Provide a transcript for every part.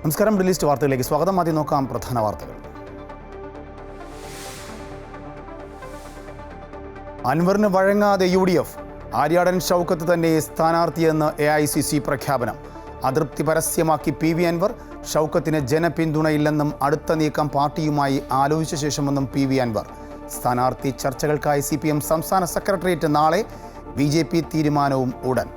നമസ്കാരം. Middle east വാർത്തകളിലേക്ക് സ്വാഗതം. ആദ്യം നോക്കാം പ്രധാന വാർത്തകൾ. അൻവറിന് വഴങ്ങാതെ UDF. ആര്യാടൻ ഷൗക്കത്ത് തന്നെ സ്ഥാനാർത്ഥിയെന്ന് AICC പ്രഖ്യാപനം. അതൃപ്തി പരസ്യമാക്കി PV അൻവർ. ഷൗക്കത്തിന് ജനപിന്തുണയില്ലെന്നും അടുത്ത നീക്കം പാർട്ടിയുമായി ആലോചിച്ച ശേഷമെന്നും PV അൻവർ. സ്ഥാനാർത്ഥി ചർച്ചകൾക്കായി CPM സംസ്ഥാന സെക്രട്ടേറിയറ്റ് നാളെ. BJP തീരുമാനവും ഉടൻ.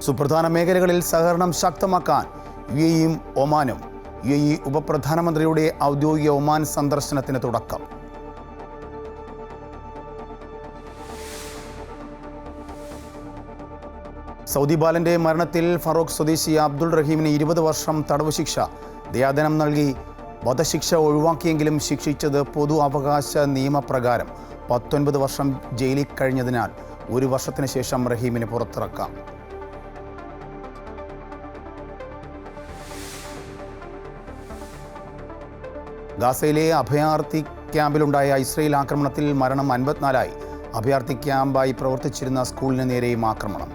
സുപ്രധാന മേഖലകളിൽ സഹകരണം ശക്തമാക്കാൻ UAEയും ഒമാനും. UAE ഉപപ്രധാനമന്ത്രിയുടെ ഔദ്യോഗിക ഒമാൻ സന്ദർശനത്തിന് തുടക്കം. സൗദി ബാലന്റെ മരണത്തിൽ ഫറോക്ക് സ്വദേശി അബ്ദുൾ റഹീമിന് 20 വർഷം തടവ് ശിക്ഷ. ദയാദനം നൽകി വധശിക്ഷ ഒഴിവാക്കിയെങ്കിലും ശിക്ഷിച്ചത് പൊതു അവകാശ നിയമപ്രകാരം. 19 വർഷം ജയിലിൽ കഴിഞ്ഞതിനാൽ 1 വർഷത്തിന് ശേഷം റഹീമിനെ പുറത്തിറക്കാം. ഗാസയിലെ അഭയാർത്ഥി ക്യാമ്പിലുണ്ടായ ഇസ്രയേൽ ആക്രമണത്തിൽ മരണം 54. അഭയാർത്ഥി ക്യാമ്പായി പ്രവർത്തിച്ചിരുന്ന സ്കൂളിന് നേരെയും ആക്രമണം.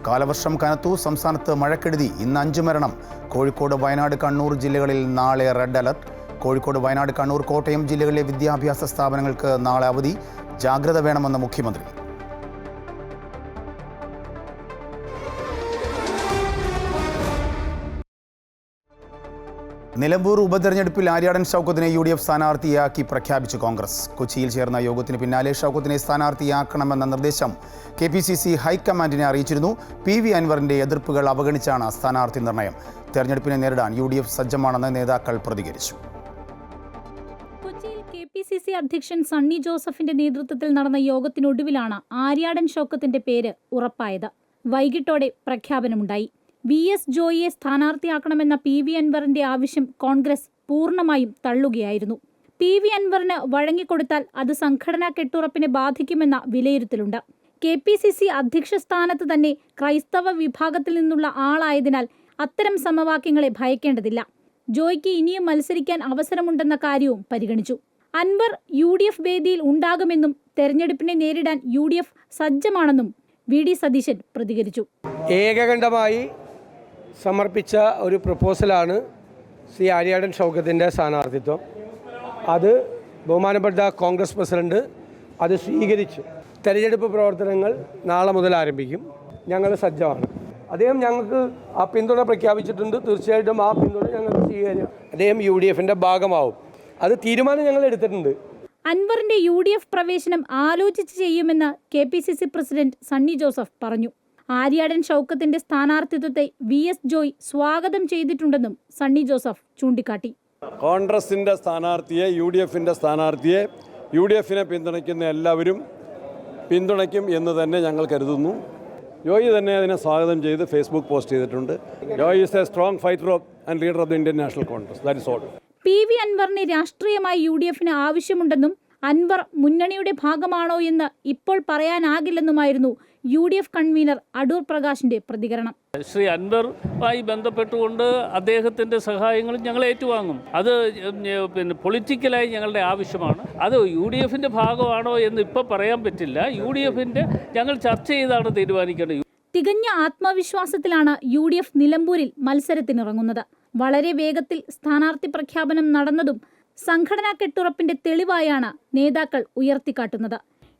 കാലവർഷം കനത്തു. സംസ്ഥാനത്ത് മഴക്കെടുതി. ഇന്ന് 5 മരണം. കോഴിക്കോട്, വയനാട്, കണ്ണൂർ ജില്ലകളിൽ നാളെ റെഡ് അലർട്ട്. കോഴിക്കോട്, വയനാട്, കണ്ണൂർ, കോട്ടയം ജില്ലകളിലെ വിദ്യാഭ്യാസ സ്ഥാപനങ്ങൾക്ക് നാളെ അവധി. ജാഗ്രത വേണമെന്ന് മുഖ്യമന്ത്രി. നിലമ്പൂർ ഉപതെരഞ്ഞെടുപ്പിൽ ആര്യാടൻ ഷൗക്കത്തിനെ UDF സ്ഥാനാർത്ഥിയാക്കി പ്രഖ്യാപിച്ചു കോൺഗ്രസ്. കൊച്ചിയിൽ ചേർന്ന യോഗത്തിന് പിന്നാലെ ഷൗക്കത്തിനെ സ്ഥാനാർത്ഥിയാക്കണമെന്ന നിർദ്ദേശം KPCC ഹൈക്കമാൻഡിനെ അറിയിച്ചിരുന്നു. PV അൻവറിന്റെ എതിർപ്പുകൾ അവഗണിച്ചാണ് സ്ഥാനാർത്ഥി നിർണയം. തെരഞ്ഞെടുപ്പിനെ നേരിടാൻ UDF സജ്ജമാണെന്ന് നേതാക്കൾ പ്രതികരിച്ചു. കൊച്ചിയിൽ KPCC അധ്യക്ഷൻ സണ്ണി ജോസഫിന്റെ നേതൃത്വത്തിൽ നടന്ന യോഗത്തിനൊടുവിലാണ് ആര്യാടൻ ഷൗക്കത്തിന്റെ പേര് ഉറപ്പായത്. വൈകിട്ടോടെ പ്രഖ്യാപനമുണ്ടായി. VS ജോയിയെ സ്ഥാനാർത്ഥിയാക്കണമെന്ന PV അൻവറിന്റെ ആവശ്യം കോൺഗ്രസ് പൂർണ്ണമായും തള്ളുകയായിരുന്നു. PV അൻവറിന് വഴങ്ങിക്കൊടുത്താൽ അത് സംഘടനാ കെട്ടുറപ്പിനെ ബാധിക്കുമെന്ന വിലയിരുത്തലുണ്ട്. KPCC അധ്യക്ഷ സ്ഥാനത്ത് തന്നെ ക്രൈസ്തവ വിഭാഗത്തിൽ നിന്നുള്ള ആളായതിനാൽ അത്തരം സമവാക്യങ്ങളെ ഭയക്കേണ്ടതില്ല. ജോയ്ക്ക് ഇനിയും മത്സരിക്കാൻ അവസരമുണ്ടെന്ന കാര്യവും പരിഗണിച്ചു. അൻവർ UDF വേദിയിൽ ഉണ്ടാകുമെന്നും തെരഞ്ഞെടുപ്പിനെ നേരിടാൻ UDF സജ്ജമാണെന്നും VD സതീശൻ പ്രതികരിച്ചു. ഏകകണ്ഠമായി സമർപ്പിച്ച ഒരു പ്രപ്പോസലാണ് ശ്രീ ആര്യാടൻ ഷൗക്കത്തിൻ്റെ സ്ഥാനാർത്ഥിത്വം. അത് ബഹുമാനപ്പെട്ട കോൺഗ്രസ് പ്രസിഡന്റ് അത് സ്വീകരിച്ചു. തെരഞ്ഞെടുപ്പ് പ്രവർത്തനങ്ങൾ നാളെ മുതൽ ആരംഭിക്കും. ഞങ്ങൾ സജ്ജമാണ്. അദ്ദേഹം ഞങ്ങൾക്ക് ആ പിന്തുണ പ്രഖ്യാപിച്ചിട്ടുണ്ട്. തീർച്ചയായിട്ടും ആ പിന്തുണ ഞങ്ങൾക്ക് സ്വീകരിക്കും. അദ്ദേഹം UDFൻ്റെ ഭാഗമാവും. അത് തീരുമാനം ഞങ്ങൾ എടുത്തിട്ടുണ്ട്. അൻവറിന്റെ UDF പ്രവേശനം ആലോചിച്ച് ചെയ്യുമെന്ന് KPCC പ്രസിഡന്റ് സണ്ണി ജോസഫ് പറഞ്ഞു. ആര്യാടൻ ഷൗക്കത്തിന്റെ സ്ഥാനാർത്ഥിത്വത്തെ VS ജോയ് സ്വാഗതം ചെയ്തിട്ടുണ്ടെന്നും സണ്ണി ജോസഫ് ചൂണ്ടിക്കാട്ടി. കോൺഗ്രസിൻ്റെ സ്ഥാനാർത്ഥിയെ UDFൻ്റെ സ്ഥാനാർത്ഥിയെ UDFനെ പിന്തുണയ്ക്കുന്ന എല്ലാവരും പിന്തുണയ്ക്കും എന്ന് തന്നെ ഞങ്ങൾ കരുതുന്നു. ജോയി തന്നെ അതിനെ സ്വാഗതം ചെയ്ത് ഫേസ്ബുക്ക് പോസ്റ്റ് ചെയ്തിട്ടുണ്ട്. Joy is A strong fighter and leader of the Indian national Congress. That is all. PV അൻവറിനെ രാഷ്ട്രീയമായി UDFന് ആവശ്യമുണ്ടെന്നും അൻവർ മുന്നണിയുടെ ഭാഗമാണോ എന്ന് ഇപ്പോൾ പറയാനാകില്ലെന്നുമായിരുന്നു UDF കൺവീനർ അടൂർ പ്രകാശിന്റെ പ്രതികരണം. ശ്രീ അൻവറുമായി ബന്ധപ്പെട്ടുകൊണ്ട് അദ്ദേഹത്തിൻ്റെ സഹായങ്ങളും ഞങ്ങൾ ഏറ്റുവാങ്ങും. അത് പൊളിറ്റിക്കലായി ഞങ്ങളുടെ ആവശ്യമാണ്. അത് UDFൻ്റെ ഭാഗമാണോ എന്ന് ഇപ്പോൾ പറയാൻ പറ്റില്ല. UDFൻ്റെ ഞങ്ങൾ ചർച്ച ചെയ്താണ് തീരുമാനിക്കേണ്ടത്. തികഞ്ഞ ആത്മവിശ്വാസത്തിലാണ് UDF നിലമ്പൂരിൽ മത്സരത്തിനിറങ്ങുന്നത്. വളരെ വേഗത്തിൽ സ്ഥാനാർത്ഥി പ്രഖ്യാപനം നടന്നതും സംഘടനാ കെട്ടുറപ്പിന്റെ തെളിവായാണ് നേതാക്കൾ ഉയർത്തിക്കാട്ടുന്നത്.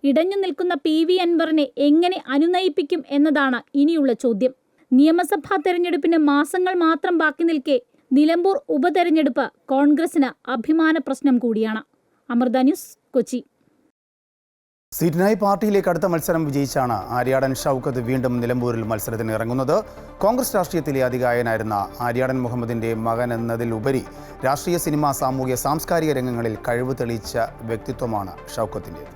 ഇടഞ്ഞു നിൽക്കുന്ന PV അൻവറിനെ എങ്ങനെ അനുനയിപ്പിക്കും എന്നതാണ് ഇനിയുള്ള ചോദ്യം. നിയമസഭാ തെരഞ്ഞെടുപ്പിന് മാസങ്ങൾ മാത്രം ബാക്കി നിൽക്കെ നിലമ്പൂർ ഉപതെരഞ്ഞെടുപ്പ് കോൺഗ്രസിന് അഭിമാന പ്രശ്നം കൂടിയാണ്. അമൃത ന്യൂസ്, കൊച്ചി. സീറ്റിനായി പാർട്ടിയിലേക്ക് അടുത്ത മത്സരം വിജയിച്ചാണ് ആര്യാടൻ ഷൗക്കത്ത് വീണ്ടും നിലമ്പൂരിൽ മത്സരത്തിന് ഇറങ്ങുന്നത്. കോൺഗ്രസ് രാഷ്ട്രീയത്തിലെ അതികായനായിരുന്ന ആര്യാടൻ മുഹമ്മദിന്റെ മകൻ എന്നതിലുപരി രാഷ്ട്രീയ, സിനിമ, സാമൂഹ്യ, സാംസ്കാരിക രംഗങ്ങളിൽ കഴിവ് തെളിയിച്ച വ്യക്തിത്വമാണ് ഷൗക്കത്തിൻ്റേത്.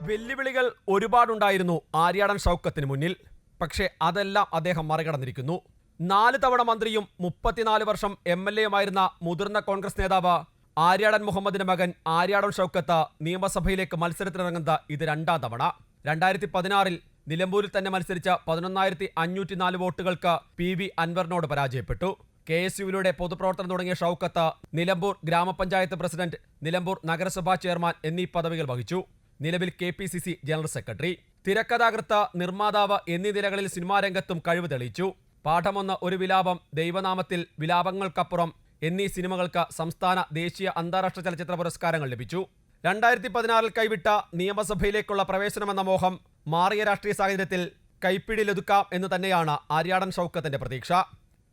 വെല്ലുവിളികൾ ഒരുപാടുണ്ടായിരുന്നു ആര്യാടൻ ഷൗക്കത്തിന് മുന്നിൽ. പക്ഷേ അതെല്ലാം അദ്ദേഹം മറികടന്നിരിക്കുന്നു. 4 തവണ മന്ത്രിയും 34 വർഷം MLAയുമായിരുന്ന മുതിർന്ന കോൺഗ്രസ് നേതാവ് ആര്യാടൻ മുഹമ്മദിന്റെ മകൻ ആര്യാടൻ ഷൗക്കത്ത് നിയമസഭയിലേക്ക് മത്സരത്തിനിറങ്ങുന്നത് ഇത് 2ാം തവണ. 2016-ൽ നിലമ്പൂരിൽ തന്നെ മത്സരിച്ച 11,504 വോട്ടുകൾക്ക് PV അൻവറിനോട് പരാജയപ്പെട്ടു. KSUവിലൂടെ പൊതുപ്രവർത്തനം തുടങ്ങിയ ഷൗക്കത്ത് നിലമ്പൂർ ഗ്രാമപഞ്ചായത്ത് പ്രസിഡന്റ്, നിലമ്പൂർ നഗരസഭാ ചെയർമാൻ എന്നീ പദവികൾ വഹിച്ചു. നിലവിൽ KPCC ജനറൽ സെക്രട്ടറി, തിരക്കഥാകൃത്ത്, നിർമ്മാതാവ് എന്നീ നിലകളിൽ സിനിമാരംഗത്തും കഴിവ് തെളിയിച്ചു. പാഠമൊന്ന്, ഒരു വിലാപം, ദൈവനാമത്തിൽ, വിലാപങ്ങൾക്കപ്പുറം എന്നീ സിനിമകൾക്ക് സംസ്ഥാന, ദേശീയ, അന്താരാഷ്ട്ര ചലച്ചിത്ര പുരസ്കാരങ്ങൾ ലഭിച്ചു. 2016 കൈവിട്ട നിയമസഭയിലേക്കുള്ള പ്രവേശനമെന്ന മോഹം മാറിയ രാഷ്ട്രീയ സാഹചര്യത്തിൽ കൈപ്പിടിയിലൊതുക്കാം എന്ന് തന്നെയാണ് ആര്യാടൻ ഷൗക്കത്തിന്റെ പ്രതീക്ഷ.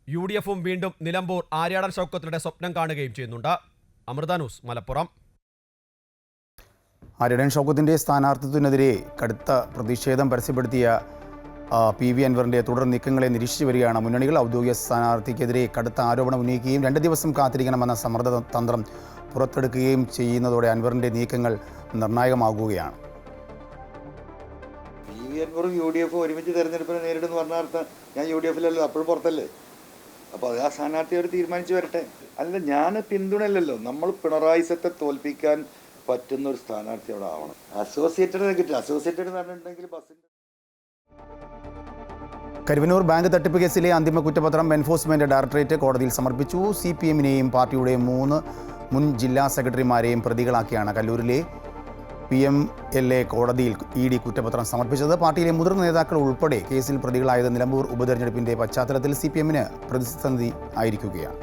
UDFും വീണ്ടും നിലമ്പൂർ ആര്യാടൻ ഷൗക്കത്തിന്റെ സ്വപ്നം കാണുകയും ചെയ്യുന്നുണ്ട്. അമൃത ന്യൂസ്, മലപ്പുറം. ആര്യാടൻ ഷൗക്കത്തിൻ്റെ സ്ഥാനാർത്ഥിത്വത്തിനെതിരെ കടുത്ത പ്രതിഷേധം പരസ്യപ്പെടുത്തിയ PV അൻവറിൻ്റെ തുടർ നീക്കങ്ങളെ നിരീക്ഷിച്ചു വരികയാണ് മുന്നണികൾ. ഔദ്യോഗിക സ്ഥാനാർത്ഥിക്കെതിരെ കടുത്ത ആരോപണം ഉന്നയിക്കുകയും 2 ദിവസം കാത്തിരിക്കണമെന്ന സമ്മർദ്ദ തന്ത്രം പുറത്തെടുക്കുകയും ചെയ്യുന്നതോടെ അൻവറിൻ്റെ നീക്കങ്ങൾ നിർണായകമാകുകയാണ്. PV അൻവറും UDFും ഒരുമിച്ച് തെരഞ്ഞെടുപ്പിനെ നേരിടുന്നു പറഞ്ഞ അർത്ഥം ഞാൻ UDFിലല്ലോ, അപ്പോഴും പുറത്തല്ലേ. അപ്പോൾ അത് ആ സ്ഥാനാർത്ഥി അവർ തീരുമാനിച്ച് വരട്ടെ. അല്ല, ഞാൻ പിന്തുണയില്ലല്ലോ. നമ്മൾ പിണറായി സത്തെ തോൽപ്പിക്കാൻ പറ്റുന്ന ഒരു സ്ഥാനാർത്ഥി അവിടെ ആവണം. അസോസിയേറ്റഡ് കിട്ടില്ല. അസോസിയേറ്റഡ് എന്ന് പറഞ്ഞിട്ടുണ്ടെങ്കിൽ ബസ്സിൻ്റെ കരുവന്നൂർ ബാങ്ക് തട്ടിപ്പ് കേസിലെ അന്തിമ കുറ്റപത്രം എൻഫോഴ്സ്മെന്റ് ഡയറക്ടറേറ്റ് കോടതിയിൽ സമർപ്പിച്ചു. CPMനെയും പാർട്ടിയുടെ 3 മുൻ ജില്ലാ സെക്രട്ടറിമാരെയും പ്രതികളാക്കിയാണ് കല്ലൂരിലെ PMLA കോടതിയിൽ ED കുറ്റപത്രം സമർപ്പിച്ചത്. പാർട്ടിയിലെ മുതിർന്ന നേതാക്കൾ ഉൾപ്പെടെ കേസിൽ പ്രതികളായത് നിലമ്പൂർ ഉപതെരഞ്ഞെടുപ്പിന്റെ പശ്ചാത്തലത്തിൽ CPMന് പ്രതിസന്ധി ആയിരിക്കുകയാണ്.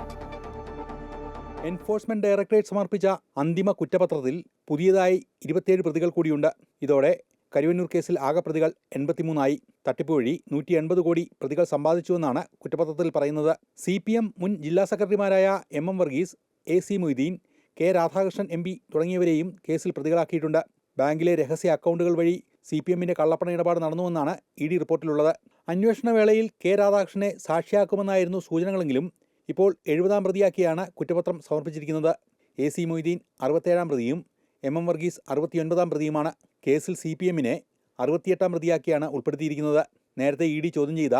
എൻഫോഴ്സ്മെന്റ് ഡയറക്ടറേറ്റ് സമർപ്പിച്ച അന്തിമ കുറ്റപത്രത്തിൽ പുതിയതായി 27 പ്രതികൾ കൂടിയുണ്ട്. ഇതോടെ കരുവന്നൂർ കേസിൽ ആകെ പ്രതികൾ 83ആയി. തട്ടിപ്പ് വഴി 180 കോടി പ്രതികൾ സമ്പാദിച്ചുവെന്നാണ് കുറ്റപത്രത്തിൽ പറയുന്നത്. CPM മുൻ ജില്ലാ സെക്രട്ടറിമാരായ MM Varghese, AC Moideen, K Radhakrishnan MP തുടങ്ങിയവരെയും കേസിൽ പ്രതികളാക്കിയിട്ടുണ്ട്. ബാങ്കിലെ രഹസ്യ അക്കൗണ്ടുകൾ വഴി CPMന്റെ കള്ളപ്പണ ഇടപാട് നടന്നുവെന്നാണ് ED റിപ്പോർട്ടിലുള്ളത്. അന്വേഷണ വേളയിൽ K രാധാകൃഷ്ണനെ സാക്ഷിയാക്കുമെന്നായിരുന്നു സൂചനകളെങ്കിലും ഇപ്പോൾ 70-ാം പ്രതിയാക്കിയാണ് കുറ്റപത്രം സമർപ്പിച്ചിരിക്കുന്നത്. AC മൊയ്തീൻ 67-ാം പ്രതിയും MM വർഗീസ് 69-ാം പ്രതിയുമാണ്. കേസിൽ CPMനെ 68-ാം പ്രതിയാക്കിയാണ് ഉൾപ്പെടുത്തിയിരിക്കുന്നത്. നേരത്തെ ED ചോദ്യം ചെയ്ത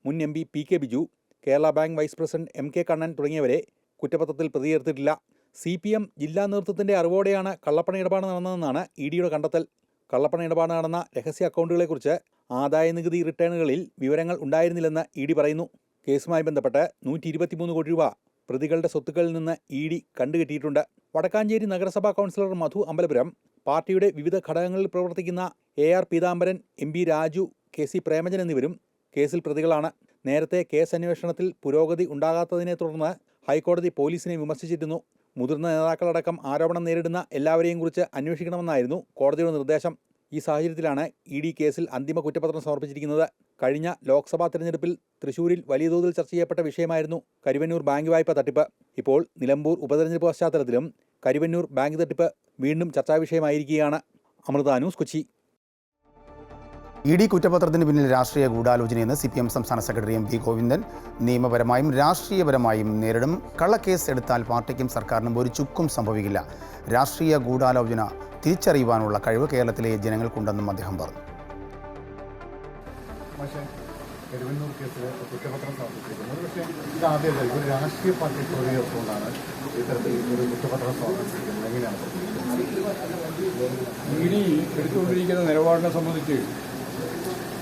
മുൻ MP PK Biju, Kerala bank vice president MK Kannan തുടങ്ങിയവരെ കുറ്റപത്രത്തിൽ പ്രതി ചേർത്തിട്ടില്ല. CPM ജില്ലാ നേതൃത്വത്തിന്റെ അറിവോടെയാണ് കള്ളപ്പണ ഇടപാട് നടന്നതെന്നാണ് EDയുടെ കണ്ടെത്തൽ. കള്ളപ്പണ ഇടപാട് നടന്ന രഹസ്യ അക്കൗണ്ടുകളെക്കുറിച്ച് ആദായനികുതി റിട്ടേണുകളിൽ വിവരങ്ങൾ ഉണ്ടായിരുന്നില്ലെന്ന് ED പറയുന്നു. കേസുമായി ബന്ധപ്പെട്ട് 123 കോടി രൂപ പ്രതികളുടെ സ്വത്തുക്കളിൽ നിന്ന് ED കണ്ടുകെട്ടിയിട്ടുണ്ട്. വടക്കാഞ്ചേരി നഗരസഭാ കൗൺസിലർ മധു അമ്പലപുരം, പാർട്ടിയുടെ വിവിധ ഘടകങ്ങളിൽ പ്രവർത്തിക്കുന്ന AR Peethambaran, MP Raju, KC പ്രേമജൻ എന്നിവരും കേസിൽ പ്രതികളാണ്. നേരത്തെ കേസ് അന്വേഷണത്തിൽ പുരോഗതി ഉണ്ടാകാത്തതിനെ തുടർന്ന് ഹൈക്കോടതി പോലീസിനെ വിമർശിച്ചിരുന്നു. മുതിർന്ന നേതാക്കളടക്കം ആരോപണം നേരിടുന്ന എല്ലാവരെയും കുറിച്ച് അന്വേഷിക്കണമെന്നായിരുന്നു കോടതിയുടെ നിർദ്ദേശം. ഈ സാഹചര്യത്തിലാണ് ED കേസിൽ അന്തിമ കുറ്റപത്രം സമർപ്പിച്ചിരിക്കുന്നത്. കഴിഞ്ഞ ലോക്സഭാ തെരഞ്ഞെടുപ്പിൽ തൃശൂരിൽ വലിയ തോതിൽ ചർച്ച ചെയ്യപ്പെട്ട വിഷയമായിരുന്നു കരുവന്നൂർ ബാങ്ക് വായ്പ തട്ടിപ്പ്. ഇപ്പോൾ നിലമ്പൂർ ഉപതെരഞ്ഞെടുപ്പ് പശ്ചാത്തലത്തിലും കരുവന്നൂർ ബാങ്ക് തട്ടിപ്പ് വീണ്ടും ചർച്ചാ വിഷയമായിരിക്കുകയാണ്. അമൃത ന്യൂസ്, കൊച്ചി. ED കുറ്റപത്രത്തിന് പിന്നിൽ രാഷ്ട്രീയ ഗൂഢാലോചനയെന്ന് CPM സംസ്ഥാന സെക്രട്ടറി MV ഗോവിന്ദൻ. നിയമപരമായും രാഷ്ട്രീയപരമായും നേരിടും. കള്ളക്കേസ് എടുത്താൽ പാർട്ടിക്കും സർക്കാരിനും ഒരു ചുക്കും സംഭവിക്കില്ല. രാഷ്ട്രീയ ഗൂഢാലോചന തിരിച്ചറിയുവാനുള്ള കഴിവ് കേരളത്തിലെ ജനങ്ങൾക്കുണ്ടെന്നും അദ്ദേഹം പറഞ്ഞു. കരുവന്നൂർ കേസിൽ കുറ്റപത്രം സമർപ്പിച്ചിരിക്കുന്നത്. പക്ഷേ ഇതാദ്യമായി ഒരു രാഷ്ട്രീയ പാർട്ടി ചോദ്യകൊണ്ടാണ് ഇത്തരത്തിൽ ഒരു കുറ്റപത്രം സമർപ്പിച്ചിരിക്കുന്നത്. എങ്ങനെയാണ് ED എടുത്തുകൊണ്ടിരിക്കുന്ന നിലപാടിനെ സംബന്ധിച്ച്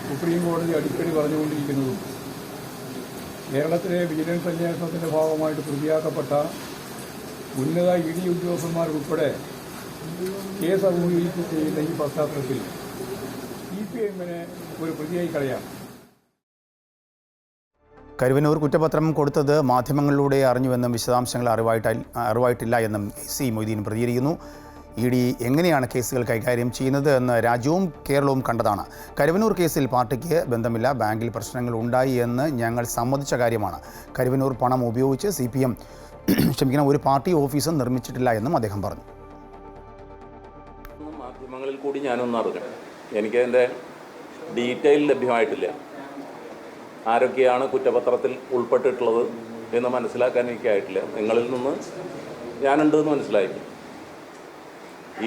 സുപ്രീം കോടതി അടിക്കടി പറഞ്ഞുകൊണ്ടിരിക്കുന്നതും കേരളത്തിലെ വിജിലൻസ് അന്വേഷണത്തിൻ്റെ ഭാഗമായിട്ട് പ്രതിയാക്കപ്പെട്ട ഉന്നത ED ഉദ്യോഗസ്ഥന്മാരുൾപ്പെടെ കേസ് അഭിമുഖീകരിച്ച് ചെയ്യുന്ന ഈ പശ്ചാത്തലത്തിൽ CPMനെ ഒരു പ്രതിയായി കളയാം. കരുവന്നൂർ കുറ്റപത്രം കൊടുത്തത് മാധ്യമങ്ങളിലൂടെ അറിഞ്ഞുവെന്നും വിശദാംശങ്ങൾ അറിവായിട്ടില്ല എന്നും AC മൊയ്തീൻ പ്രതികരിക്കുന്നു. ED എങ്ങനെയാണ് കേസുകൾ കൈകാര്യം ചെയ്യുന്നത് എന്ന് രാജ്യവും കേരളവും കണ്ടതാണ്. കരുവന്നൂർ കേസിൽ പാർട്ടിക്ക് ബന്ധമില്ല. ബാങ്കിൽ പ്രശ്നങ്ങൾ ഉണ്ടായി എന്ന് ഞങ്ങൾ സമ്മതിച്ച കാര്യമാണ്. കരുവന്നൂർ പണം ഉപയോഗിച്ച് CPM ഒരു പാർട്ടി ഓഫീസും നിർമ്മിച്ചിട്ടില്ല എന്നും അദ്ദേഹം പറഞ്ഞു. മാധ്യമങ്ങളിൽ കൂടി ഞാനൊന്നും അറിഞ്ഞു. എനിക്കതിൻ്റെ ഡീറ്റെയിൽ ലഭ്യമായിട്ടില്ല. ആരൊക്കെയാണ് കുറ്റപത്രത്തിൽ ഉൾപ്പെട്ടിട്ടുള്ളത് എന്ന് മനസ്സിലാക്കാൻ എനിക്കായിട്ടില്ല. നിങ്ങളിൽ നിന്ന് ഞാനുണ്ടെന്ന് മനസ്സിലായി.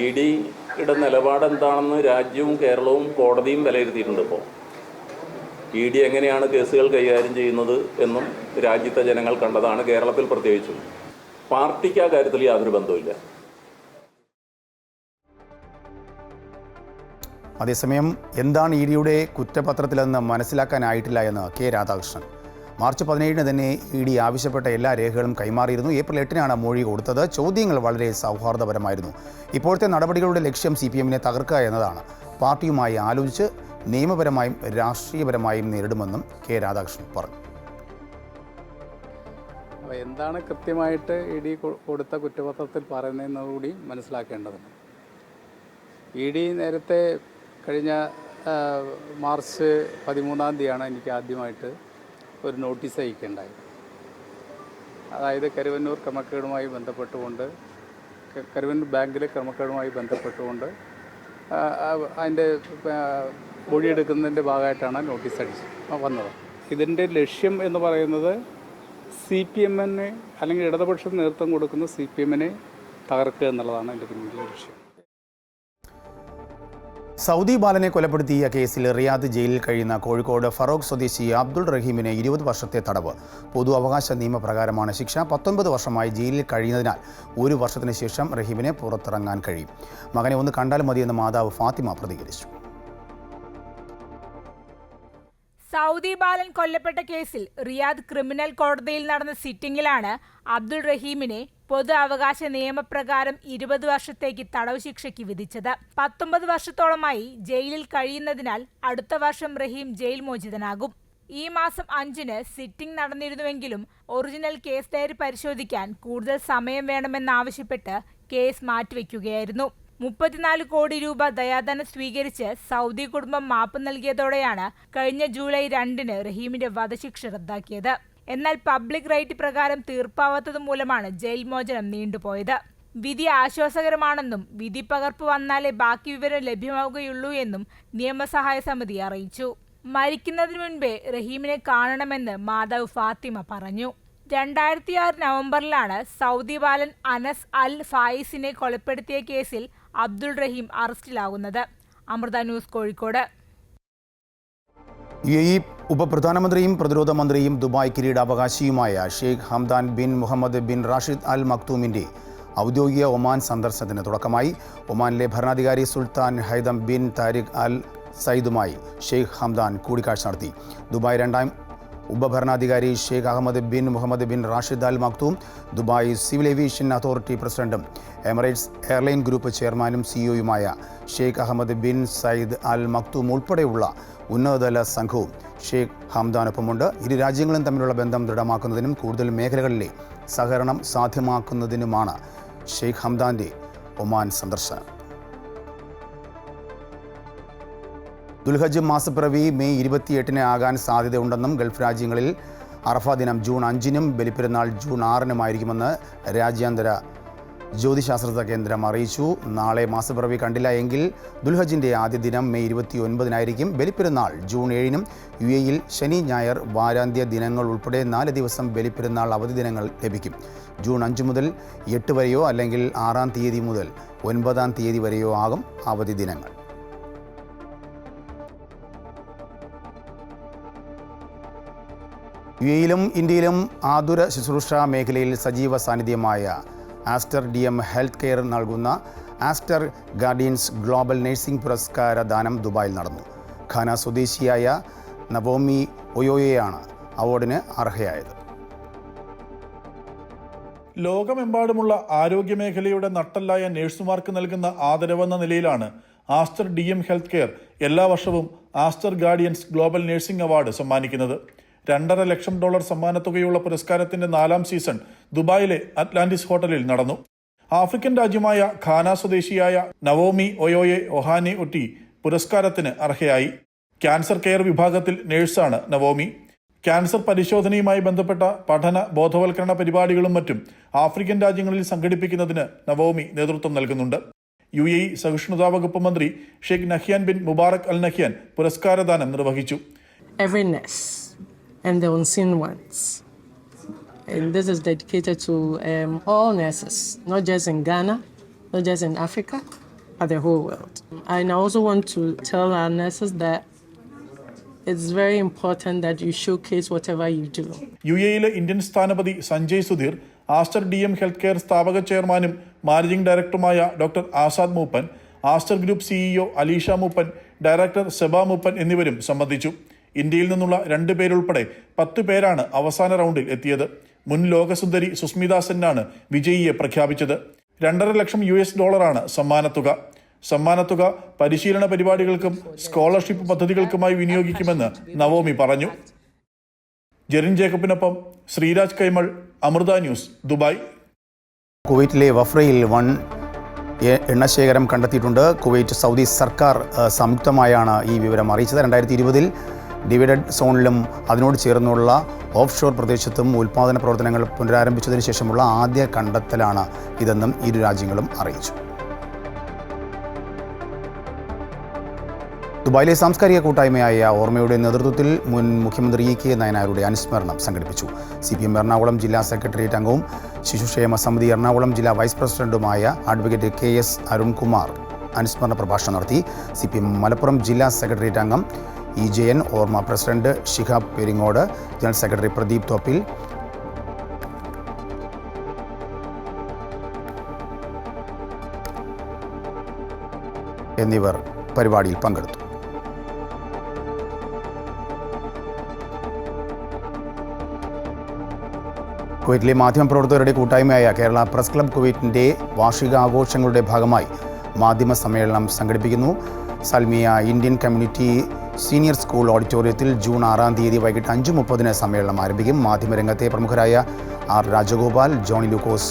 EDയുടെ നിലപാട് എന്താണെന്ന് രാജ്യവും കേരളവും കോടതിയും വിലയിരുത്തിയിട്ടുണ്ട്. ഇപ്പോൾ ED എങ്ങനെയാണ് കേസുകൾ കൈകാര്യം ചെയ്യുന്നത് എന്നും രാജ്യത്തെ ജനങ്ങൾ കണ്ടതാണ്. കേരളത്തിൽ പ്രത്യേകിച്ചും പാർട്ടിക്ക് ആ കാര്യത്തിൽ യാതൊരു ബന്ധവുമില്ല. അതേസമയം എന്താണ് EDയുടെ കുറ്റപത്രത്തിലെന്ന് മനസ്സിലാക്കാനായിട്ടില്ല എന്ന് K രാധാകൃഷ്ണൻ. മാർച്ച് 17 തന്നെ ED ആവശ്യപ്പെട്ട എല്ലാ രേഖകളും കൈമാറിയിരുന്നു. ഏപ്രിൽ 8 മൊഴി കൊടുത്തത്. ചോദ്യങ്ങൾ വളരെ സൗഹാർദ്ദപരമായിരുന്നു. ഇപ്പോഴത്തെ നടപടികളുടെ ലക്ഷ്യം CPM-നെ തകർക്കുക എന്നതാണ്. പാർട്ടിയുമായി ആലോചിച്ച് നിയമപരമായും രാഷ്ട്രീയപരമായും നേരിടുമെന്നും കെ രാധാകൃഷ്ണൻ പറഞ്ഞു. എന്താണ് കൃത്യമായിട്ട് ED കൊടുത്ത കുറ്റപത്രത്തിൽ പറയുന്നതെന്നുകൂടി മനസ്സിലാക്കേണ്ടതുണ്ട്. ED നേരത്തെ കഴിഞ്ഞ മാർച്ച് 13 എനിക്ക് ആദ്യമായിട്ട് ഒരു നോട്ടീസ് അയക്കേണ്ടായി. അതായത് കരുവന്നൂർ ക്രമക്കേടുമായി ബന്ധപ്പെട്ടുകൊണ്ട്, കരുവന്നൂർ ബാങ്കിലെ ക്രമക്കേടുമായി ബന്ധപ്പെട്ടുകൊണ്ട് അതിൻ്റെ മൊഴിയെടുക്കുന്നതിൻ്റെ ഭാഗമായിട്ടാണ് നോട്ടീസ് വന്നത്. ഇതിൻ്റെ ലക്ഷ്യം എന്ന് പറയുന്നത് CPM-നെ അല്ലെങ്കിൽ ഇടതുപക്ഷം നേതൃത്വം കൊടുക്കുന്ന CPM-നെ തകർക്കുക എന്നുള്ളതാണ് എൻ്റെ പിന്നിലെ ലക്ഷ്യം. സൗദി ബാലനെ കൊലപ്പെടുത്തിയ കേസിൽ റിയാദ് ജയിലിൽ കഴിയുന്ന കോഴിക്കോട് ഫറോക്ക് സ്വദേശി അബ്ദുൾ റഹീമിന് 20 വർഷത്തെ തടവ്. പൊതു അവകാശ നിയമപ്രകാരമാണ് ശിക്ഷ. 19 വർഷമായി ജയിലിൽ കഴിയുന്നതിനാൽ 1 വർഷത്തിന് ശേഷം റഹീമിനെ പുറത്തിറങ്ങാൻ കഴിയും. മകനെ ഒന്ന് കണ്ടാൽ മതിയെന്ന് മാതാവ് ഫാത്തിമ പ്രതികരിച്ചു. സൗദി ബാലൻ കൊല്ലപ്പെട്ട കേസിൽ റിയാദ് ക്രിമിനൽ കോടതിയിൽ നടന്ന സിറ്റിംഗിലാണ് അബ്ദുൾ റഹീമിനെ പൊതു അവകാശ നിയമപ്രകാരം 20 വർഷത്തേക്ക് തടവ് ശിക്ഷയ്ക്ക് വിധിച്ചത്. 19 വർഷത്തോളമായി ജയിലിൽ കഴിയുന്നതിനാൽ അടുത്ത വർഷം റഹീം ജയിൽ മോചിതനാകും. ഈ മാസം 5-ന് സിറ്റിംഗ് നടന്നിരുന്നുവെങ്കിലും ഒറിജിനൽ കേസ് ഡയറി പരിശോധിക്കാൻ കൂടുതൽ സമയം വേണമെന്നാവശ്യപ്പെട്ട് കേസ് മാറ്റിവെക്കുകയായിരുന്നു. 34 കോടി രൂപ ദയാധനം സ്വീകരിച്ച് സൗദി കുടുംബം മാപ്പ് നൽകിയതോടെയാണ് കഴിഞ്ഞ ജൂലൈ 2-ന് റഹീമിന്റെ വധശിക്ഷ റദ്ദാക്കിയത്. എന്നാൽ പബ്ലിക് റൈറ്റ് പ്രകാരം തീർപ്പാവാത്തത് മൂലമാണ് ജയിൽ മോചനം നീണ്ടുപോയത്. വിധി ആശ്വാസകരമാണെന്നും വിധി പകർപ്പ് വന്നാലേ ബാക്കി വിവരം ലഭ്യമാവുകയുള്ളൂ എന്നും നിയമസഹായ സമിതി അറിയിച്ചു. മരിക്കുന്നതിന് മുൻപേ റഹീമിനെ കാണണമെന്ന് മാതാവ് ഫാത്തിമ പറഞ്ഞു. 2006 നവംബറിലാണ് സൗദി ബാലൻ അനസ് അൽ ഫായിസിനെ കൊലപ്പെടുത്തിയ കേസിൽ അബ്ദുൾ റഹീം അറസ്റ്റിലാകുന്നത്. അമൃത ന്യൂസ്, കോഴിക്കോട്. UAE ഉപപ്രധാനമന്ത്രിയും പ്രതിരോധ മന്ത്രിയും ദുബായ് കിരീടാവകാശിയുമായ Sheikh Hamdan bin Mohammed bin Rashid Al മക്തൂമിൻ്റെ ഔദ്യോഗിക ഒമാൻ സന്ദർശനത്തിന് തുടക്കമായി. ഒമാനിലെ ഭരണാധികാരി Sultan Haitham bin Tariq Al സയ്യിദുമായി ഷെയ്ഖ് ഹംദാൻ കൂടിക്കാഴ്ച നടത്തി. ദുബായ് 2ാം ഉപഭരണാധികാരി Sheikh Ahmed bin Mohammed bin Rashid Al Maktoum, Dubai civil aviation authority പ്രസിഡന്റും എമിറേറ്റ്സ് എയർലൈൻ ഗ്രൂപ്പ് ചെയർമാനും CEO-യുമായ Sheikh Ahmed bin Saeed Al Maktoum ഉൾപ്പെടെയുള്ള ഉന്നതതല സംഘവും ഷെയ്ഖ് ഹംദാനൊപ്പമുണ്ട്. ഇരു രാജ്യങ്ങളും തമ്മിലുള്ള ബന്ധം ദൃഢമാക്കുന്നതിനും കൂടുതൽ മേഖലകളിലെ സഹകരണം സാധ്യമാക്കുന്നതിനുമാണ് ഷെയ്ഖ് ഹംദാൻ്റെ ഒമാൻ സന്ദർശനം. ദുൽഹജ്ജ് മാസപ്പിറവി മെയ് 28-ന് ആകാൻ സാധ്യതയുണ്ടെന്നും ഗൾഫ് രാജ്യങ്ങളിൽ അറഫ ദിനം ജൂൺ 5-നും ബലിപ്പെരുന്നാൾ ജൂൺ 6-നുമായിരിക്കുമെന്ന് രാജ്യാന്തര ജ്യോതിശാസ്ത്ര കേന്ദ്രം അറിയിച്ചു. നാളെ മാസപ്പിറവി കണ്ടില്ല എങ്കിൽ ദുൽഹജ്ജിൻ്റെ ആദ്യ ദിനം മെയ് 29-നായിരിക്കും. ബലിപ്പെരുന്നാൾ ജൂൺ 7-നും UAE-യിൽ ശനി ഞായർ വാരാന്ത്യ ദിനങ്ങൾ ഉൾപ്പെടെ 4 ദിവസം ബലിപ്പെരുന്നാൾ അവധി ദിനങ്ങൾ ലഭിക്കും. ജൂൺ 5 മുതൽ 8 വരെയോ അല്ലെങ്കിൽ 6-ാം തീയതി മുതൽ 9-ാം തീയതി വരെയോ ആകും അവധി ദിനങ്ങൾ. UAE-യിലും ഇന്ത്യയിലും ആതുര ശുശ്രൂഷ മേഖലയിൽ സജീവ സാന്നിധ്യമായ ആസ്റ്റർ DM ഹെൽത്ത് കെയർ നൽകുന്ന ആസ്റ്റർ ഗാർഡിയൻസ് ഗ്ലോബൽ നഴ്സിംഗ് പുരസ്കാര ദാനം ദുബായിൽ നടന്നു. ഖാന സ്വദേശിയായ നവോമി ഒയോയെയാണ് അവാർഡിന് അർഹയായത്. ലോകമെമ്പാടുമുള്ള ആരോഗ്യമേഖലയുടെ നട്ടെല്ലായ നഴ്സുമാർക്ക് നൽകുന്ന ആദരവെന്ന നിലയിലാണ് ആസ്റ്റർ DM ഹെൽത്ത് കെയർ എല്ലാ വർഷവും Aster guardians global nursing award സമ്മാനിക്കുന്നത്. $2.5 ലക്ഷം സമ്മാനത്തുകയുള്ള പുരസ്കാരത്തിന്റെ 4ാം സീസൺ ദുബായിലെ അറ്റ്ലാന്റിസ് ഹോട്ടലിൽ നടന്നു. ആഫ്രിക്കൻ രാജ്യമായ ഖാന സ്വദേശിയായ നവോമി ഒയോയെ ഒഹാനെ ഒറ്റി പുരസ്കാരത്തിന് അർഹയായി. ക്യാൻസർ കെയർ വിഭാഗത്തിൽ നഴ്സാണ് നവോമി. ക്യാൻസർ പരിശോധനയുമായി ബന്ധപ്പെട്ട പഠന ബോധവൽക്കരണ പരിപാടികളും മറ്റും ആഫ്രിക്കൻ രാജ്യങ്ങളിൽ സംഘടിപ്പിക്കുന്നതിന് നവോമി നേതൃത്വം നൽകുന്നുണ്ട്. UAE സഹിഷ്ണുതാ വകുപ്പ് മന്ത്രി Sheikh Nahyan bin Mubarak Al Nahyan പുരസ്കാരദാനം നിർവഹിച്ചു. And the unseen ones. And this is dedicated to all nurses, not just in Ghana, not just in Africa, but the whole world. And I also want to tell our nurses that it's very important that you showcase whatever you do. UAE-ലെ Indian സ്ഥാനപതി Sanjay Sudhir, Aster DM health care സ്ഥാപക ചെയർമാനും മാനേജിംഗ് ഡയറക്ടറുമായ doctor Azad Moopen, Aster group CEO Alisha Moopen, director Zeba Moopen എന്നിവരും സംബന്ധിച്ചു. ഇന്ത്യയിൽ നിന്നുള്ള 2 പേരുൾപ്പെടെ 10 പേരാണ് അവസാന റൗണ്ടിൽ എത്തിയത്. മുൻ ലോകസുന്ദരി സുസ്മിത സെന്നാണ് വിജയിയെ പ്രഖ്യാപിച്ചത്. $2.5 ലക്ഷം സമ്മാനത്തുക പരിശീലന പരിപാടികൾക്കും സ്കോളർഷിപ്പ് പദ്ധതികൾക്കുമായി വിനിയോഗിക്കുമെന്ന് നവോമി പറഞ്ഞു. ജെറിൻ ജേക്കബിനൊപ്പം ശ്രീരാജ് കൈമൾ, അമൃത ന്യൂസ്, ദുബായ്. കുവൈറ്റിലെ വഫ്രയിൽ വൻ എണ്ണശേഖരം കണ്ടെത്തിയിട്ടുണ്ട്. കുവൈറ്റ് സൗദി സർക്കാർ സംയുക്തമായാണ് ഈ വിവരം അറിയിച്ചത്. 2020 ഡിവൈഡഡ് സോണിലും അതിനോട് ചേർന്നുള്ള ഓഫ് ഷോർ പ്രദേശത്തും ഉൽപ്പാദന പ്രവർത്തനങ്ങൾ പുനരാരംഭിച്ചതിന് ശേഷമുള്ള ആദ്യ കണ്ടെത്തലാണ് ഇതെന്നും ഇരു രാജ്യങ്ങളും അറിയിച്ചു. ദുബായിലെ സാംസ്കാരിക കൂട്ടായ്മയായ ഓർമ്മയുടെ നേതൃത്വത്തിൽ മുൻ മുഖ്യമന്ത്രി EK നായനാരുടെ അനുസ്മരണം സംഘടിപ്പിച്ചു. CPM എറണാകുളം ജില്ലാ സെക്രട്ടേറിയറ്റ് അംഗവും ശിശുക്ഷേമ സമിതി എറണാകുളം ജില്ലാ വൈസ് പ്രസിഡന്റുമായ അഡ്വക്കേറ്റ് KS അരുൺകുമാർ അനുസ്മരണ പ്രഭാഷണം നടത്തി. CPM മലപ്പുറം ജില്ലാ സെക്രട്ടേറിയറ്റ് അംഗം EJN, ഓർമ്മ president Shihab Peringode, general secretary Pradeep Thoppil, എന്നിവർ പരിപാടിയിൽ പങ്കെടുത്തു. കുവൈറ്റിലെ മാധ്യമപ്രവർത്തകരുടെ കൂട്ടായ്മയായ കേരള പ്രസ് ക്ലബ് കുവൈറ്റിൻ്റെ വാർഷികാഘോഷങ്ങളുടെ ഭാഗമായി മാധ്യമ സമ്മേളനം സംഘടിപ്പിക്കുന്നു. Salmiya Indian community senior school ഓഡിറ്റോറിയത്തിൽ ജൂൺ 6-ാം തീയതി വൈകിട്ട് 5:30 സമ്മേളനം ആരംഭിക്കും. മാധ്യമരംഗത്തെ പ്രമുഖരായ R. രാജഗോപാൽ, ജോണി ലൂക്കോസ്,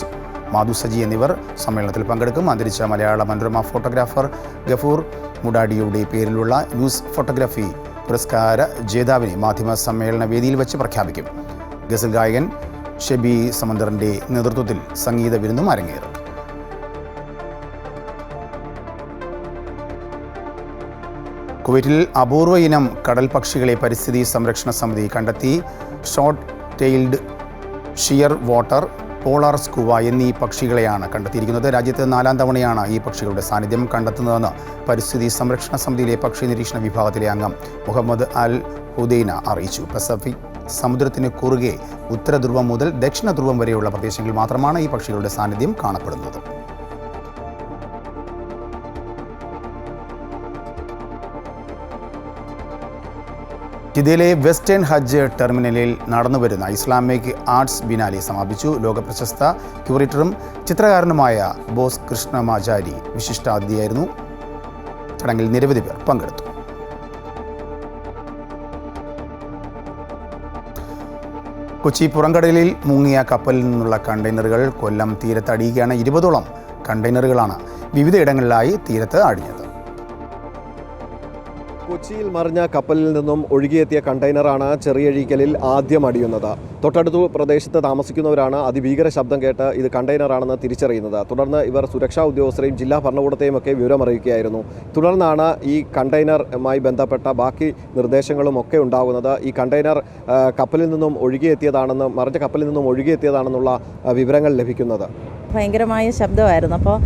മാധു സജി എന്നിവർ സമ്മേളനത്തിൽ പങ്കെടുക്കും. അന്തരിച്ച മലയാള മനോരമ ഫോട്ടോഗ്രാഫർ ഗഫൂർ മുഡാഡിയുടെ പേരിലുള്ള ന്യൂസ് ഫോട്ടോഗ്രാഫി പുരസ്കാര ജേതാവിനെ മാധ്യമ സമ്മേളന വേദിയിൽ വെച്ച് പ്രഖ്യാപിക്കും. ഗസൽ ഗായകൻ ഷെബി സമന്തറിൻ്റെ നേതൃത്വത്തിൽ സംഗീത വിരുന്നും അരങ്ങേറും. കുവൈറ്റിൽ അപൂർവ ഇനം കടൽ പക്ഷികളെ പരിസ്ഥിതി സംരക്ഷണ സമിതി കണ്ടെത്തി. Short tailed shearwater, polar skua എന്നീ പക്ഷികളെയാണ് കണ്ടെത്തിയിരിക്കുന്നത്. രാജ്യത്ത് 4-ാം തവണയാണ് ഈ പക്ഷികളുടെ സാന്നിധ്യം കണ്ടെത്തുന്നതെന്ന് പരിസ്ഥിതി സംരക്ഷണ സമിതിയിലെ പക്ഷി നിരീക്ഷണ വിഭാഗത്തിലെ അംഗം മുഹമ്മദ് അൽ ഹുദൈന അറിയിച്ചു. പസഫിക് സമുദ്രത്തിന് കുറുകെ ഉത്തര ധ്രുവം മുതൽ ദക്ഷിണ ധ്രുവം വരെയുള്ള പ്രദേശങ്ങളിൽ മാത്രമാണ് ഈ പക്ഷികളുടെ സാന്നിധ്യം കാണപ്പെടുന്നത്. ജിദ്ദയിലെ വെസ്റ്റേൺ ഹജ്ജ് ടെർമിനലിൽ നടന്നുവരുന്ന ഇസ്ലാമിക് ആർട്സ് ബിനാലെ സമാപിച്ചു. ലോകപ്രശസ്ത ക്യൂറേറ്ററും ചിത്രകാരനുമായ ബോസ് കൃഷ്ണമാചാരി വിശിഷ്ടാതിഥിയായിരുന്നു. ചടങ്ങിൽ നിരവധി പേർ പങ്കെടുത്തു. കൊച്ചി പുറംകടലിൽ മുങ്ങിയ കപ്പലിൽ നിന്നുള്ള കണ്ടെയ്നറുകൾ കൊല്ലം തീരത്ത് അടിയുകയാണ്. 20ഓളം കണ്ടെയ്നറുകളാണ് വിവിധയിടങ്ങളിലായി തീരത്ത് അടിഞ്ഞത്. കൊച്ചിയിൽ മറിഞ്ഞ കപ്പലിൽ നിന്നും ഒഴുകിയെത്തിയ കണ്ടെയ്നറാണ് ചെറിയഴീക്കലിൽ ആദ്യം അടിയുന്നത്. തൊട്ടടുത്ത പ്രദേശത്ത് താമസിക്കുന്നവരാണ് അതിഭീകര ശബ്ദം കേട്ട് ഇത് കണ്ടെയ്നറാണെന്ന് തിരിച്ചറിയുന്നത്. തുടർന്ന് ഇവർ സുരക്ഷാ ഉദ്യോഗസ്ഥരെയും ജില്ലാ ഭരണകൂടത്തെയും ഒക്കെ വിവരമറിയിക്കുകയായിരുന്നു. തുടർന്നാണ് ഈ കണ്ടെയ്നറുമായി ബന്ധപ്പെട്ട ബാക്കി നിർദ്ദേശങ്ങളും ഒക്കെ ഉണ്ടാകുന്നത്. ഈ കണ്ടെയ്നർ കപ്പലിൽ നിന്നും ഒഴുകിയെത്തിയതാണെന്ന്, മറിഞ്ഞ കപ്പലിൽ നിന്നും ഒഴുകിയെത്തിയതാണെന്നുള്ള വിവരങ്ങൾ ലഭിക്കുന്നത്. ഭയങ്കരമായ ശബ്ദമായിരുന്നു. അപ്പോൾ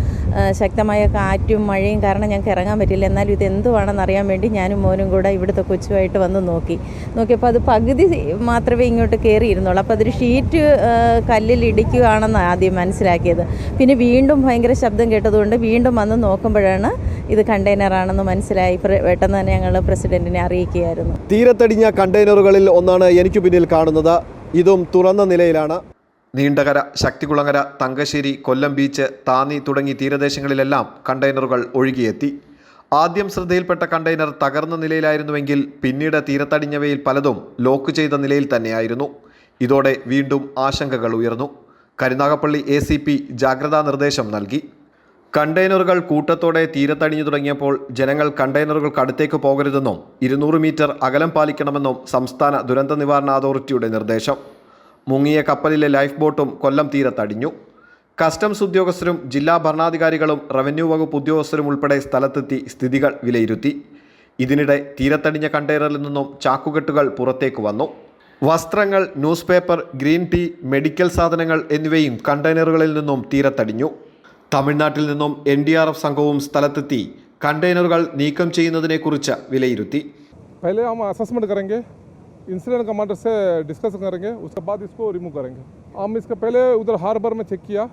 ശക്തമായ കാറ്റും മഴയും കാരണം ഞങ്ങൾക്ക് ഇറങ്ങാൻ പറ്റില്ല. എന്നാലും ഇത് എന്തുവാണെന്ന് അറിയാൻ വേണ്ടി ഞാനും മോനും കൂടെ ഇവിടുത്തെ കൊച്ചുമായിട്ട് വന്ന് നോക്കിയപ്പോൾ അത് പകുതി മാത്രമേ ഇങ്ങോട്ട് കയറിയിരുന്നുള്ളൂ. അപ്പോൾ അതൊരു ഷീറ്റ് കല്ലിൽ ഇടിക്കുകയാണെന്ന് ആദ്യം മനസ്സിലാക്കിയത്. പിന്നെ വീണ്ടും ഭയങ്കര ശബ്ദം കേട്ടതുകൊണ്ട് വീണ്ടും വന്ന് നോക്കുമ്പോഴാണ് ഇത് കണ്ടെയ്നറാണെന്ന് മനസ്സിലായി. പെട്ടെന്ന് തന്നെ ഞങ്ങൾ പ്രസിഡന്റിനെ അറിയിക്കുകയായിരുന്നു. തീരത്തടിഞ്ഞ കണ്ടെയ്നറുകളിൽ ഒന്നാണ് എനിക്ക് പിന്നിൽ കാണുന്നത്. ഇതും തുറന്ന നിലയിലാണ്. നീണ്ടകര, ശക്തികുളങ്ങര, തങ്കശ്ശേരി, കൊല്ലം ബീച്ച്, താന്നി തുടങ്ങി തീരദേശങ്ങളിലെല്ലാം കണ്ടെയ്നറുകൾ ഒഴുകിയെത്തി. ആദ്യം ശ്രദ്ധയിൽപ്പെട്ട കണ്ടെയ്നർ തകർന്ന നിലയിലായിരുന്നുവെങ്കിൽ പിന്നീട് തീരത്തടിഞ്ഞവയിൽ പലതും ലോക്ക് ചെയ്ത നിലയിൽ തന്നെയായിരുന്നു. ഇതോടെ വീണ്ടും ആശങ്കകൾ ഉയർന്നു. കരുനാഗപ്പള്ളി ACP ജാഗ്രതാ നിർദ്ദേശം നൽകി. കണ്ടെയ്നറുകൾ കൂട്ടത്തോടെ തീരത്തടിഞ്ഞു തുടങ്ങിയപ്പോൾ ജനങ്ങൾ കണ്ടെയ്നറുകൾക്കടുത്തേക്ക് പോകരുതെന്നും 200 മീറ്റർ അകലം പാലിക്കണമെന്നും സംസ്ഥാന ദുരന്ത നിവാരണ അതോറിറ്റിയുടെ നിർദ്ദേശം. മുങ്ങിയ കപ്പലിലെ ലൈഫ് ബോട്ടും കൊല്ലം തീരത്തടിഞ്ഞു. കസ്റ്റംസ് ഉദ്യോഗസ്ഥരും ജില്ലാ ഭരണാധികാരികളും റവന്യൂ വകുപ്പ് ഉദ്യോഗസ്ഥരും ഉൾപ്പെടെ സ്ഥലത്തെത്തി സ്ഥിതികൾ വിലയിരുത്തി. ഇതിനിടെ തീരത്തടിഞ്ഞ കണ്ടെയ്നറിൽ നിന്നും ചാക്കുകെട്ടുകൾ പുറത്തേക്ക് വന്നു. വസ്ത്രങ്ങൾ, newspaper, green tea, medical സാധനങ്ങൾ എന്നിവയും കണ്ടെയ്നറുകളിൽ നിന്നും തീരത്തടിഞ്ഞു. തമിഴ്നാട്ടിൽ നിന്നും NDRF സംഘവും സ്ഥലത്തെത്തി കണ്ടെയ്നറുകൾ നീക്കം ചെയ്യുന്നതിനെക്കുറിച്ച് വിലയിരുത്തി. इंसिडेंट कमांडर से डिस्कस करेंगे, उसके बाद इसको रिमूव करेंगे. हम इसके पहले उधर हार्बर में चेक किया,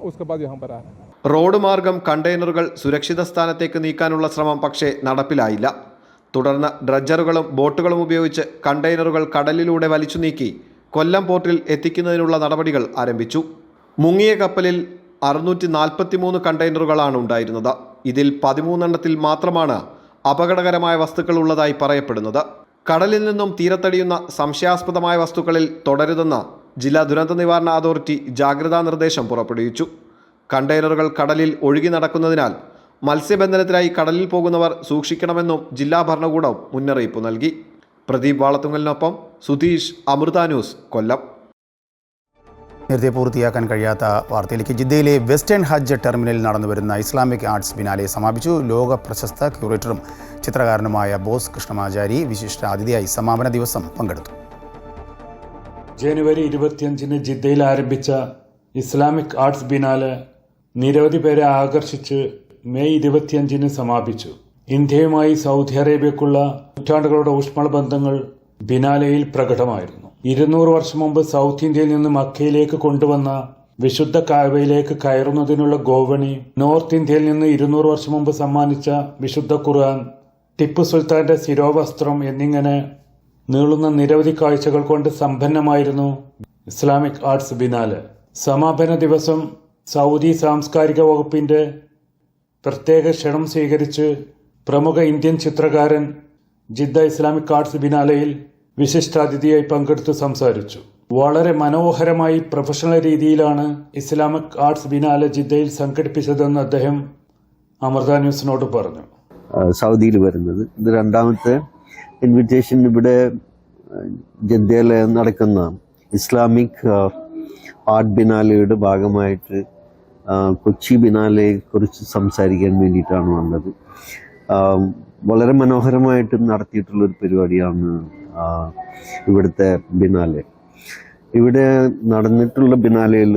उसके बाद यहाँ पर आया. റോഡ് മാർഗം കണ്ടെയ്നറുകൾ സുരക്ഷിത സ്ഥാനത്തേക്ക് നീക്കാനുള്ള ശ്രമം പക്ഷേ നടപ്പിലായില്ല. തുടർന്ന് ഡ്രഡ്ജറുകളും ബോട്ടുകളും ഉപയോഗിച്ച് കണ്ടെയ്നറുകൾ കടലിലൂടെ വലിച്ചു നീക്കി കൊല്ലം പോർട്ടിൽ എത്തിക്കുന്നതിനുള്ള നടപടികൾ ആരംഭിച്ചു. മുങ്ങിയ കപ്പലിൽ 643 കണ്ടെയ്നറുകളാണ് ഉണ്ടായിരുന്നത്. ഇതിൽ 13 മാത്രമാണ് അപകടകരമായ വസ്തുക്കൾ ഉള്ളതായി പറയപ്പെടുന്നത്. കടലിൽ നിന്നും തീരത്തടിയുന്ന സംശയാസ്പദമായ വസ്തുക്കളിൽ തുടരുതെന്ന് ജില്ലാ ദുരന്ത നിവാരണ അതോറിറ്റി ജാഗ്രതാ നിർദ്ദേശം പുറപ്പെടുവിച്ചു. കണ്ടെയ്നറുകൾ കടലിൽ ഒഴുകി നടക്കുന്നതിനാൽ മത്സ്യബന്ധനത്തിനായി കടലിൽ പോകുന്നവർ സൂക്ഷിക്കണമെന്നും ജില്ലാ ഭരണകൂടം മുന്നറിയിപ്പ് നൽകി. പ്രദീപ് വാളത്തുങ്കലിനൊപ്പം സുധീഷ്, അമൃത ന്യൂസ്, കൊല്ലം. നേരത്തെ പൂർത്തിയാക്കാൻ കഴിയാത്ത വാർത്തയിലേക്ക്. ജിദ്ദയിലെ വെസ്റ്റേൺ ഹജ്ജ് ടെർമിനലിൽ നടന്നുവരുന്ന ഇസ്ലാമിക് ആർട്സ് ബിനാലെ സമാപിച്ചു. ലോക പ്രശസ്ത ക്യൂറേറ്ററും ചിത്രകാരനുമായ ബോസ് കൃഷ്ണമാചാരി വിശിഷ്ട അതിഥിയായി സമാപന ദിവസം പങ്കെടുത്തു. ജനുവരി 25 ജിദ്ദയിൽ ആരംഭിച്ച ഇസ്ലാമിക് ആർട്സ് ബിനാലെ നിരവധി പേരെ ആകർഷിച്ച് മെയ് 25 സമാപിച്ചു. ഇന്ത്യയുമായി സൗദി അറേബ്യക്കുള്ള നൂറ്റാണ്ടുകളുടെ ഊഷ്മള ബന്ധങ്ങൾ ബിനാലയിൽ പ്രകടമായിരുന്നു. 200 വർഷം മുമ്പ് സൗത്ത് ഇന്ത്യയിൽ നിന്ന് മക്കയിലേക്ക് കൊണ്ടുവന്ന വിശുദ്ധ കാബയിലേക്ക് കയറുന്നതിനുള്ള ഗോവണി, നോർത്ത് ഇന്ത്യയിൽ നിന്ന് 200 വർഷം മുമ്പ് സമ്മാനിച്ച വിശുദ്ധ ഖുർആൻ, ടിപ്പു സുൽത്താന്റെ ശിരോവസ്ത്രം എന്നിങ്ങനെ നീളുന്ന നിരവധി കാഴ്ചകൾ കൊണ്ട് സമ്പന്നമായിരുന്നു ഇസ്ലാമിക് ആർട്സ് ബിനാലെ. സമാപന ദിവസം സൗദി സാംസ്കാരിക വകുപ്പിന്റെ പ്രത്യേക ക്ഷണം സ്വീകരിച്ച് പ്രമുഖ ഇന്ത്യൻ ചിത്രകാരൻ ജിദ്ദ ഇസ്ലാമിക് ആർട്സ് ബിനാലയിൽ വിശിഷ്ടാതിഥിയായി പങ്കെടുത്ത് സംസാരിച്ചു. വളരെ മനോഹരമായി പ്രൊഫഷണൽ രീതിയിലാണ് ഇസ്ലാമിക് ആർട്സ് ബിനാലെ ജിദ്ദയിൽ സംഘടിപ്പിച്ചതെന്ന് അദ്ദേഹം അമൃത ന്യൂസിനോട് പറഞ്ഞു. സൗദിയിൽ വരുന്നത് ഇത് രണ്ടാമത്തെ ഇൻവിറ്റേഷൻ. ഇവിടെ ജിദ്ദയിൽ നടക്കുന്ന ഇസ്ലാമിക് ആർട്ട് ബിനാലയുടെ ഭാഗമായിട്ട് കൊച്ചി ബിനാലയെ കുറിച്ച് സംസാരിക്കാൻ വേണ്ടിയിട്ടാണ് വന്നത്. വളരെ മനോഹരമായിട്ട് നടത്തിയിട്ടുള്ളൊരു പരിപാടിയാണ് ഇവിടുത്തെ ബിനാലെ. ഇവിടെ നടന്നിട്ടുള്ള ബിനാലയിൽ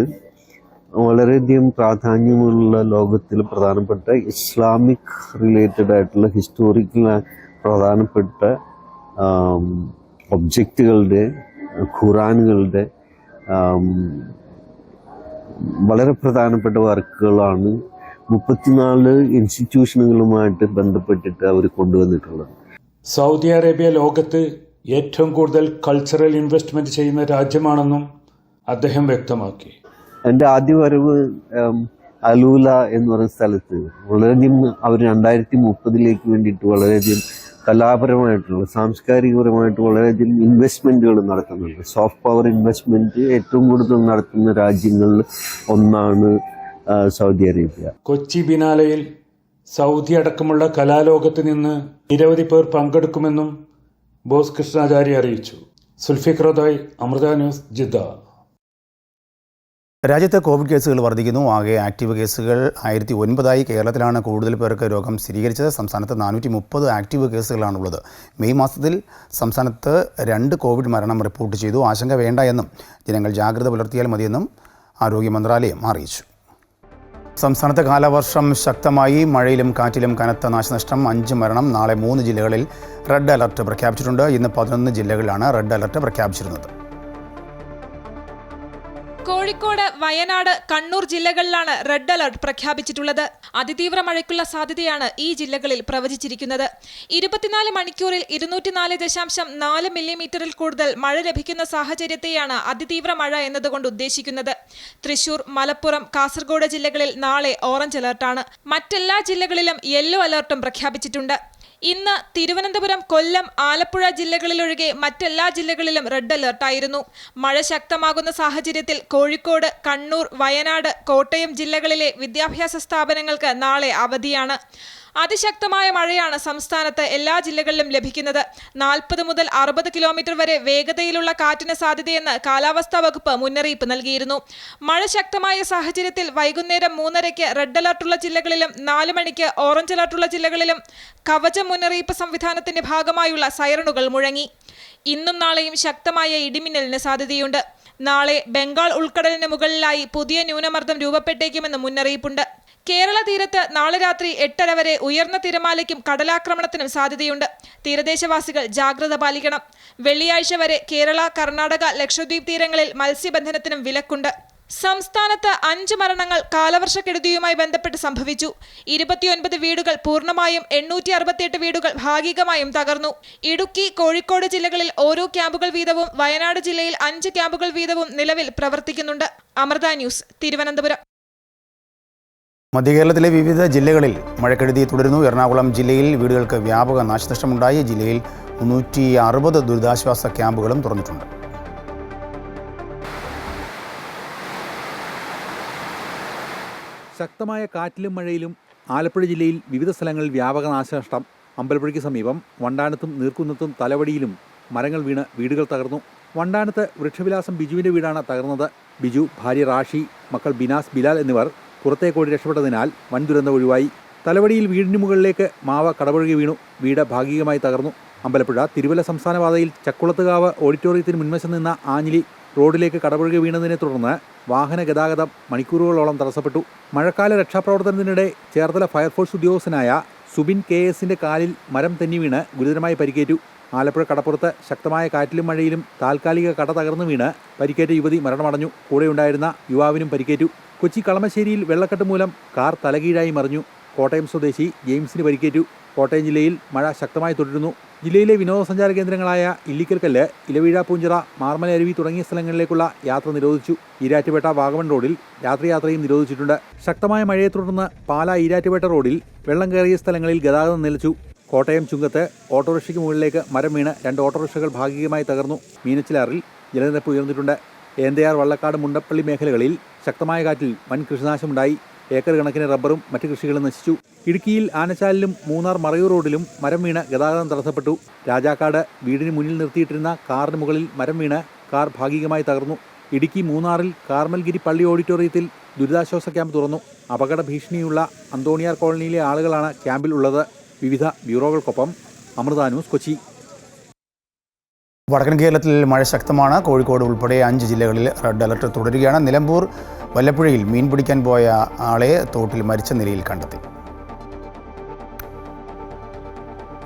വളരെയധികം പ്രാധാന്യമുള്ള ലോകത്തിൽ പ്രധാനപ്പെട്ട ഇസ്ലാമിക് റിലേറ്റഡ് ആയിട്ടുള്ള ഹിസ്റ്റോറിക്കൽ പ്രധാനപ്പെട്ട ഒബ്ജക്റ്റുകളുടെ, ഖുറാനുകളുടെ വളരെ പ്രധാനപ്പെട്ട വർക്കുകളാണ് 34 ഇൻസ്റ്റിറ്റ്യൂഷനുകളുമായിട്ട് ബന്ധപ്പെട്ടിട്ട് അവർ കൊണ്ടുവന്നിട്ടുള്ളത്. സൗദി അറേബ്യ ലോകത്ത് ഏറ്റവും കൂടുതൽ കൾച്ചറൽ ഇൻവെസ്റ്റ്മെന്റ് ചെയ്യുന്ന രാജ്യമാണെന്നും അദ്ദേഹം വ്യക്തമാക്കി. എൻ്റെ ആദ്യ വരവ് അലൂല എന്ന് പറയുന്ന സ്ഥലത്ത് വളരെയധികം അവർ 2030 വേണ്ടിയിട്ട് വളരെയധികം കലാപരമായിട്ടുള്ള, സാംസ്കാരികപരമായിട്ട് വളരെയധികം ഇൻവെസ്റ്റ്മെൻറ്റുകൾ നടത്തുന്നുണ്ട്. സോഫ്റ്റ് പവർ ഇൻവെസ്റ്റ്മെൻറ്റ് ഏറ്റവും കൂടുതൽ നടത്തുന്ന രാജ്യങ്ങളിൽ ഒന്നാണ് സൗദി അറേബ്യ. കൊച്ചി ബിനാലയിൽ സൗദി അടക്കമുള്ള കലാലോകത്ത് നിന്ന് നിരവധി പേർ പങ്കെടുക്കുമെന്നും ബോസ് കൃഷ്ണാചാരി അറിയിച്ചു. Zulfiqar റദായ്, Amrita news, Jeddah. രാജ്യത്ത് കോവിഡ് കേസുകൾ വർദ്ധിക്കുന്നു. ആകെ ആക്റ്റീവ് കേസുകൾ 1009. കേരളത്തിലാണ് കൂടുതൽ പേർക്ക് രോഗം സ്ഥിരീകരിച്ചത്. സംസ്ഥാനത്ത് 430 ആക്റ്റീവ് കേസുകളാണുള്ളത്. മെയ് മാസത്തിൽ സംസ്ഥാനത്ത് 2 കോവിഡ് മരണം റിപ്പോർട്ട് ചെയ്തു. ആശങ്ക വേണ്ട എന്നും ജനങ്ങൾ ജാഗ്രത പുലർത്തിയാൽ മതിയെന്നും ആരോഗ്യ മന്ത്രാലയം അറിയിച്ചു. സംസ്ഥാനത്ത് കാലവർഷം ശക്തമായി. മഴയിലും കാറ്റിലും കനത്ത നാശനഷ്ടം, 5 മരണം. നാളെ 3 ജില്ലകളിൽ റെഡ് അലർട്ട് പ്രഖ്യാപിച്ചിട്ടുണ്ട്. ഇന്ന് 11 ജില്ലകളിലാണ് റെഡ് അലർട്ട് പ്രഖ്യാപിച്ചിരുന്നത്. കോഴിക്കോട്, വയനാട്, കണ്ണൂർ ജില്ലകളിലാണ് റെഡ് അലർട്ട് പ്രഖ്യാപിച്ചിട്ടുള്ളത്. അതിതീവ്ര മഴയ്ക്കുള്ള സാധ്യതയാണ് ഈ ജില്ലകളിൽ പ്രവചിച്ചിരിക്കുന്നത്. 24 മണിക്കൂറിൽ 204.4 മില്ലിമീറ്ററിൽ കൂടുതൽ മഴ ലഭിക്കുന്ന സാഹചര്യത്തെയാണ് അതിതീവ്ര മഴ എന്നതുകൊണ്ട് ഉദ്ദേശിക്കുന്നത്. തൃശൂർ, മലപ്പുറം, കാസർഗോഡ് ജില്ലകളിൽ നാളെ ഓറഞ്ച് അലർട്ടാണ്. മറ്റെല്ലാ ജില്ലകളിലും യെല്ലോ അലർട്ടും പ്രഖ്യാപിച്ചിട്ടുണ്ട്. ഇന്ന് തിരുവനന്തപുരം, കൊല്ലം, ആലപ്പുഴ ജില്ലകളിലൊഴികെ മറ്റെല്ലാ ജില്ലകളിലും റെഡ് അലർട്ടായിരുന്നു. മഴ ശക്തമാകുന്ന സാഹചര്യത്തിൽ കോഴിക്കോട്, കണ്ണൂർ, വയനാട്, കോട്ടയം ജില്ലകളിലെ വിദ്യാഭ്യാസ സ്ഥാപനങ്ങൾക്ക് നാളെ അവധിയാണ്. അതിശക്തമായ മഴയാണ് സംസ്ഥാനത്ത് എല്ലാ ജില്ലകളിലും ലഭിക്കുന്നത്. 40 മുതൽ 60 കിലോമീറ്റർ വരെ വേഗതയിലുള്ള കാറ്റിന് സാധ്യതയെന്ന് കാലാവസ്ഥാ വകുപ്പ് മുന്നറിയിപ്പ് നൽകിയിരുന്നു. മഴ ശക്തമായ സാഹചര്യത്തിൽ വൈകുന്നേരം 3:30-ക്ക് റെഡ് അലർട്ടുള്ള ജില്ലകളിലും 4 മണിക്ക് ഓറഞ്ച് അലർട്ടുള്ള ജില്ലകളിലും കവചം മുന്നറിയിപ്പ് സംവിധാനത്തിന്റെ ഭാഗമായുള്ള സൈറണുകൾ മുഴങ്ങി. ഇന്നും നാളെയും ശക്തമായ ഇടിമിന്നലിന് സാധ്യതയുണ്ട്. നാളെ ബംഗാൾ ഉൾക്കടലിന് മുകളിലായി പുതിയ ന്യൂനമർദ്ദം രൂപപ്പെട്ടേക്കുമെന്ന് മുന്നറിയിപ്പുണ്ട്. കേരള തീരത്ത് നാളെ രാത്രി 8:30 വരെ ഉയർന്ന തിരമാലയ്ക്കും കടലാക്രമണത്തിനും സാധ്യതയുണ്ട്. തീരദേശവാസികൾ ജാഗ്രത പാലിക്കണം. വെള്ളിയാഴ്ച വരെ കേരള, കർണാടക, ലക്ഷദ്വീപ് തീരങ്ങളിൽ മത്സ്യബന്ധനത്തിനും വിലക്കുണ്ട്. സംസ്ഥാനത്ത് 5 മരണങ്ങൾ കാലവർഷക്കെടുതിയുമായി ബന്ധപ്പെട്ട് സംഭവിച്ചു. 29 വീടുകൾ പൂർണ്ണമായും 868 വീടുകൾ ഭാഗികമായും തകർന്നു. ഇടുക്കി, കോഴിക്കോട് ജില്ലകളിൽ ഓരോ ക്യാമ്പുകൾ വീതവും വയനാട് ജില്ലയിൽ 5 ക്യാമ്പുകൾ വീതവും നിലവിൽ പ്രവർത്തിക്കുന്നുണ്ട്. അമൃത ന്യൂസ്, തിരുവനന്തപുരം. മധ്യകേരളത്തിലെ വിവിധ ജില്ലകളിൽ മഴക്കെടുതി തുടരുന്നു. എറണാകുളം ജില്ലയിൽ വീടുകൾക്ക് വ്യാപക നാശനഷ്ടമുണ്ടായി. ജില്ലയിൽ 360 ദുരിതാശ്വാസ ക്യാമ്പുകളും തുറന്നിട്ടുണ്ട്. ശക്തമായ കാറ്റിലും മഴയിലും ആലപ്പുഴ ജില്ലയിൽ വിവിധ സ്ഥലങ്ങളിൽ വ്യാപക നാശനഷ്ടം. അമ്പലപ്പുഴയ്ക്ക് സമീപം വണ്ടാനത്തും നീർക്കുന്നത്തും തലവടിയിലും മരങ്ങൾ വീണ് വീടുകൾ തകർന്നു. വണ്ടാനത്ത് വൃക്ഷവിലാസം ബിജുവിൻ്റെ വീടാണ് തകർന്നത്. ബിജു, ഭാര്യ റാഷി, മക്കൾ ബിനാസ്, ബിലാൽ എന്നിവർ പുറത്തേക്കോടി രക്ഷപ്പെട്ടതിനാൽ വൻ ദുരന്തം ഒഴിവായി. തലവടിയിൽ വീടിന് മുകളിലേക്ക് മാവ് കടപുഴകി വീണു. വീട് ഭാഗികമായി തകർന്നു. അമ്പലപ്പുഴ തിരുവല്ല സംസ്ഥാന പാതയിൽ ചക്കുളത്തുകാവ് ഓഡിറ്റോറിയത്തിന് മുൻവശം നിന്ന ആഞ്ഞിലി റോഡിലേക്ക് കടപുഴകി വീണതിനെ തുടർന്ന് വാഹന ഗതാഗതം മണിക്കൂറുകളോളം തടസ്സപ്പെട്ടു. മഴക്കാല രക്ഷാപ്രവർത്തനത്തിനിടെ ചേർത്തല ഫയർഫോഴ്സ് ഉദ്യോഗസ്ഥനായ സുബിൻ KS കാലിൽ മരം തെന്നി വീണ് ഗുരുതരമായി പരിക്കേറ്റു. ആലപ്പുഴ കടപ്പുറത്ത് ശക്തമായ കാറ്റിലും മഴയിലും താൽക്കാലിക കട തകർന്നു വീണ് പരിക്കേറ്റ യുവതി മരണമടഞ്ഞു. കൂടെയുണ്ടായിരുന്ന യുവാവിനും പരിക്കേറ്റു. കൊച്ചി കളമശ്ശേരിയിൽ വെള്ളക്കെട്ട് മൂലം കാർ തലകീഴായി മറിഞ്ഞു. കോട്ടയം സ്വദേശി ജെയിംസിന് പരിക്കേറ്റു. കോട്ടയം ജില്ലയിൽ മഴ ശക്തമായി തുടരുന്നു. ജില്ലയിലെ വിനോദസഞ്ചാര കേന്ദ്രങ്ങളായ ഇല്ലിക്കൽക്കല്ല്, ഇലവീഴ, പൂഞ്ചിറ, മാർമല അരുവി തുടങ്ങിയ സ്ഥലങ്ങളിലേക്കുള്ള യാത്ര നിരോധിച്ചു. ഈരാറ്റുപേട്ട വാഗമൺ റോഡിൽ രാത്രിയാത്രയും നിരോധിച്ചിട്ടുണ്ട്. ശക്തമായ മഴയെ തുടർന്ന് പാലാ ഈരാറ്റുപേട്ട റോഡിൽ വെള്ളം കയറിയ സ്ഥലങ്ങളിൽ ഗതാഗതം നിലച്ചു. കോട്ടയം ചുങ്കത്ത് ഓട്ടോറിക്ഷയ്ക്ക് മുകളിലേക്ക് മരം വീണ് 2 ഓട്ടോറിക്ഷകൾ ഭാഗികമായി തകർന്നു. മീനച്ചിലാറിൽ ജലനിരപ്പ് ഉയർന്നിട്ടുണ്ട്. ഏന്തയാർ, വള്ളക്കാട്, മുണ്ടപ്പള്ളി മേഖലകളിൽ ശക്തമായ കാറ്റിൽ വൻ കൃഷിനാശമുണ്ടായി. ഏക്കർ കണക്കിന് റബ്ബറും മറ്റ് കൃഷികളും നശിച്ചു. ഇടുക്കിയിൽ ആനച്ചാലിലും മൂന്നാർ മറയൂർ റോഡിലും മരം വീണ് ഗതാഗതം തടസ്സപ്പെട്ടു. രാജാക്കാട് വീടിന് മുന്നിൽ നിർത്തിയിട്ടിരുന്ന കാറിന് മുകളിൽ മരം വീണ് കാർ ഭാഗികമായി തകർന്നു. ഇടുക്കി മൂന്നാറിൽ കാർമൽഗിരി പള്ളി ഓഡിറ്റോറിയത്തിൽ ദുരിതാശ്വാസ ക്യാമ്പ് തുറന്നു. അപകട ഭീഷണിയുള്ള അന്തോണിയാർ കോളനിയിലെ ആളുകളാണ് ക്യാമ്പിൽ ഉള്ളത്. വിവിധ ബ്യൂറോകൾക്കൊപ്പം അമൃത ന്യൂസ്, കൊച്ചി. വടക്കൻ കേരളത്തിൽ മഴ ശക്തമാണ്. കോഴിക്കോട് ഉൾപ്പെടെ 5 ജില്ലകളിൽ റെഡ് അലർട്ട് തുടരുകയാണ്. നിലമ്പൂർ വല്ലപ്പുഴയിൽ മീൻ പിടിക്കാൻ പോയ ആളെ തോട്ടിൽ മരിച്ച നിലയിൽ കണ്ടെത്തി.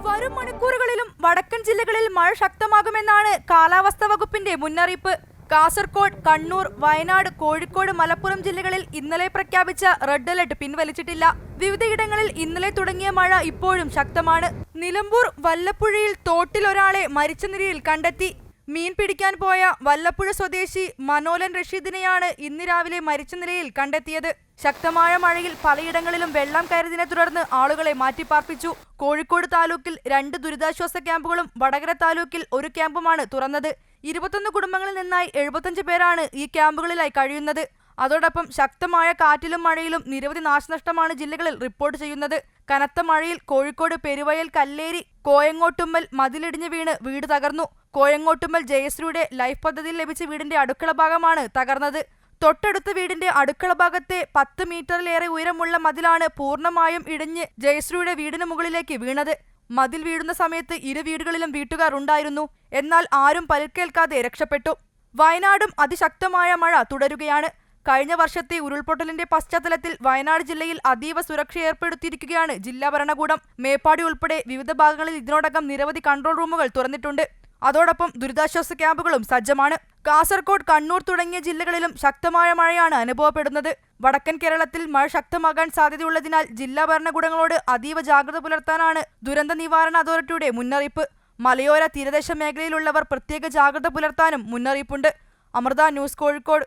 വരും മണിക്കൂറുകളിലും വടക്കൻ ജില്ലകളിൽ മഴ ശക്തമാകുമെന്നാണ് കാലാവസ്ഥാ വകുപ്പിന്റെ മുന്നറിയിപ്പ്. കാസർകോട്, കണ്ണൂർ, വയനാട്, കോഴിക്കോട്, മലപ്പുറം ജില്ലകളിൽ ഇന്നലെ പ്രഖ്യാപിച്ച റെഡ് അലർട്ട് പിൻവലിച്ചിട്ടില്ല. വിവിധയിടങ്ങളിൽ ഇന്നലെ തുടങ്ങിയ മഴ ഇപ്പോഴും ശക്തമാണ്. നിലമ്പൂർ വല്ലപ്പുഴയിൽ തോട്ടിൽ ഒരാളെ മരിച്ച നിലയിൽ കണ്ടെത്തി. മീൻ പിടിക്കാൻ പോയ വല്ലപ്പുഴ സ്വദേശി മനോലൻ റഷീദിനെയാണ് ഇന്ന് രാവിലെ മരിച്ച നിലയിൽ കണ്ടെത്തിയത്. ശക്തമായ മഴയിൽ പലയിടങ്ങളിലും വെള്ളം കയറിയതിനെ തുടർന്ന് ആളുകളെ മാറ്റിപ്പാർപ്പിച്ചു. കോഴിക്കോട് താലൂക്കിൽ 2 ദുരിതാശ്വാസ ക്യാമ്പുകളും വടകര താലൂക്കിൽ 1 ക്യാമ്പുമാണ് തുറന്നത്. 21 കുടുംബങ്ങളിൽ നിന്നായി 75 പേരാണ് ഈ ക്യാമ്പുകളിലായി കഴിയുന്നത്. അതോടൊപ്പം ശക്തമായ കാറ്റിലും മഴയിലും നിരവധി നാശനഷ്ടമാണ് ജില്ലകളിൽ റിപ്പോർട്ട് ചെയ്യുന്നത്. കനത്ത മഴയിൽ കോഴിക്കോട് പെരുവയൽ, കല്ലേരി, കോയങ്ങോട്ടുമ്മൽ മതിലിടിഞ്ഞ് വീണ് വീട് തകർന്നു. കോയങ്ങോട്ടുമ്മൽ ജയശ്രീയുടെ ലൈഫ് പദ്ധതിയിൽ ലഭിച്ച വീടിന്റെ അടുക്കള ഭാഗമാണ് തകർന്നത്. തൊട്ടടുത്ത വീടിന്റെ അടുക്കള ഭാഗത്തെ 10 മീറ്ററിലേറെ ഉയരമുള്ള മതിലാണ് പൂർണ്ണമായും ഇടിഞ്ഞ് ജയശ്രീയുടെ വീടിന് മുകളിലേക്ക് വീണത്. മതിൽ വീഴുന്ന സമയത്ത് 2 വീടുകളിലും വീട്ടുകാർ ഉണ്ടായിരുന്നു. എന്നാൽ ആരും പരിക്കേൽക്കാതെ രക്ഷപ്പെട്ടു. വയനാടും അതിശക്തമായ മഴ തുടരുകയാണ്. കഴിഞ്ഞ വർഷത്തെ ഉരുൾപൊട്ടലിന്റെ പശ്ചാത്തലത്തിൽ വയനാട് ജില്ലയിൽ അതീവ സുരക്ഷ ഏർപ്പെടുത്തിയിരിക്കുകയാണ് ജില്ലാ ഭരണകൂടം. മേപ്പാടി ഉൾപ്പെടെ വിവിധ ഭാഗങ്ങളിൽ ഇതിനോടകം നിരവധി കൺട്രോൾ റൂമുകൾ തുറന്നിട്ടുണ്ട്. അതോടൊപ്പം ദുരിതാശ്വാസ ക്യാമ്പുകളും സജ്ജമാണ്. കാസർകോട്, കണ്ണൂർ തുടങ്ങിയ ജില്ലകളിലും ശക്തമായ മഴയാണ് അനുഭവപ്പെടുന്നത്. വടക്കൻ കേരളത്തിൽ മഴ ശക്തമാകാൻ സാധ്യതയുള്ളതിനാൽ ജില്ലാ ഭരണകൂടങ്ങളോട് അതീവ ജാഗ്രത പുലർത്താനാണ് ദുരന്ത നിവാരണ അതോറിറ്റിയുടെ മുന്നറിയിപ്പ്. മലയോര തീരദേശ മേഖലയിലുള്ളവർ പ്രത്യേക ജാഗ്രത പുലർത്താനും മുന്നറിയിപ്പുണ്ട്. അമൃത ന്യൂസ്, കോഴിക്കോട്.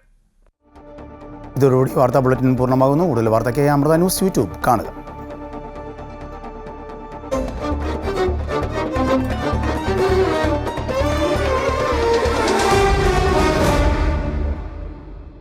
ഇതോടുകൂടി വാർത്താ ബുള്ളറ്റിൻ പൂർണ്ണമാകുന്നു. കൂടുതൽ വാർത്തയ്ക്കായി അമൃത ന്യൂസ് യൂട്യൂബ് കാണുക.